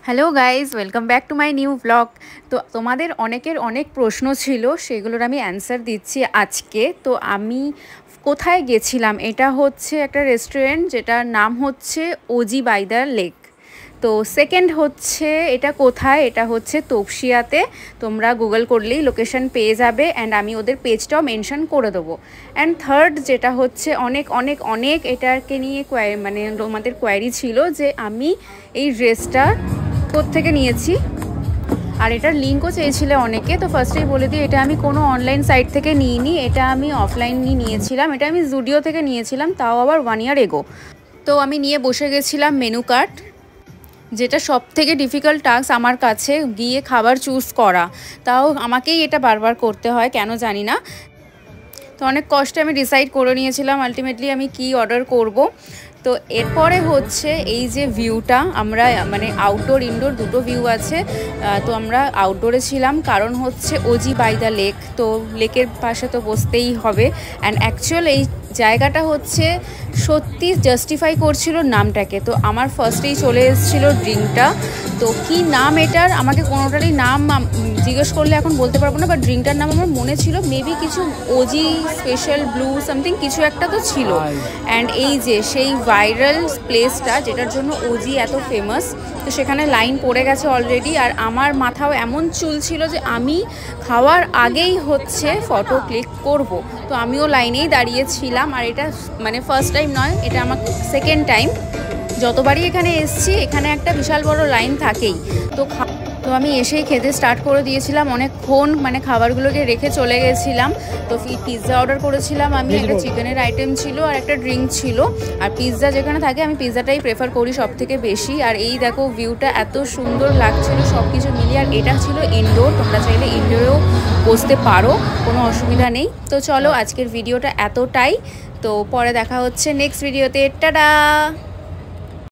Hello guys, welcome back to my new blog. তো তোমাদের অনেকের অনেক প্রশ্ন ছিল, সেগুলোর আমি অ্যান্সার দিচ্ছি আজকে। তো আমি কোথায় গেছিলাম, এটা হচ্ছে একটা রেস্টুরেন্ট যেটার নাম হচ্ছে ওজি বাই দ্য লেক। তো সেকেন্ড হচ্ছে এটা কোথায়, এটা হচ্ছে তপসিয়াতে। তোমরা গুগল করলেই লোকেশন পেয়ে যাবে, অ্যান্ড আমি ওদের পেজটাও মেনশন করে দেবো। অ্যান্ড থার্ড যেটা হচ্ছে অনেক অনেক অনেক এটাকে নিয়ে মানে আমাদের কোয়ারি ছিল যে আমি এই ড্রেসটা কোত্থেকে নিয়েছি, আর এটার লিঙ্কও চেয়েছিলে অনেকে। তো ফার্স্টেই বলে দিই, এটা আমি কোনো অনলাইন সাইট থেকে নিইনি, এটা আমি অফলাইনই নিয়েছিলাম। এটা আমি জুডিও থেকে নিয়েছিলাম, তাও আবার 1 ইয়ার এগো। তো আমি নিয়ে বসে গেছিলাম মেনু কার্ড, যেটা সব থেকে ডিফিকাল্ট টাস্ক আমার কাছে, গিয়ে খাবার চুজ করা। তাও আমাকেই এটা বারবার করতে হয়, কেন জানি না। তো অনেক কষ্টে আমি ডিসাইড করে নিয়েছিলাম আলটিমেটলি আমি কি অর্ডার করব। তো এরপরে হচ্ছে এই যে ভিউটা, আমরা মানে আউটডোর ইনডোর দুটো ভিউ আছে। তো আমরা আউটডোরে ছিলাম, কারণ হচ্ছে ওজি বাই দ্য লেক, তো লেকের পাশে তো বসতেই হবে। অ্যান্ড অ্যাকচুয়াল এই জায়গাটা হচ্ছে সত্যি জাস্টিফাই করছিল নামটাকে। তো আমার ফার্স্টেই চলে এসেছিলো ড্রিঙ্কটা। তো কি নাম এটার, আমাকে কোনোটারই নাম জিজ্ঞেস করলে এখন বলতে পারবো না, বাট ড্রিঙ্কটার নাম আমার মনে ছিল, মেবি কিছু ওজি স্পেশাল ব্লু সামথিং কিছু একটা তো ছিল। অ্যান্ড এই যে সেই ভাইরাল প্লেসটা যেটার জন্য ওজি এত ফেমাস, তো সেখানে লাইন পড়ে গেছে অলরেডি। আর আমার মাথাও এমন চুল ছিল যে আমি খাওয়ার আগেই হচ্ছে ফটো ক্লিক করব। তো আমিও লাইনেই দাঁড়িয়েছিলাম। আর এটা মানে ফার্স্ট টাইম নয়, এটা আমার সেকেন্ড টাইম। যতবারই এখানে এসছি, এখানে একটা বিশাল বড় লাইন থাকেই। তো আমি এসেই খেতে স্টার্ট করে দিয়েছিলাম, অনেকক্ষণ মানে খাবারগুলোকে রেখে চলে গেছিলাম। তো পিৎজা অর্ডার করেছিলাম আমি, একটা চিকেনের আইটেম ছিল আর একটা ড্রিঙ্ক ছিল। আর পিৎজা যেখানে থাকে আমি পিৎজাটাই প্রেফার করি সব থেকে বেশি। আর এই দেখো ভিউটা এত সুন্দর লাগছিল সব কিছু মিলিয়ে। আর এটা ছিল ইনডোর, তোমরা চাইলে ইনডোরেও বসতে পারো, কোনো অসুবিধা নেই। তো চলো আজকের ভিডিওটা এতটাই, তো পরে দেখা হচ্ছে নেক্সট ভিডিওতে। টাটা।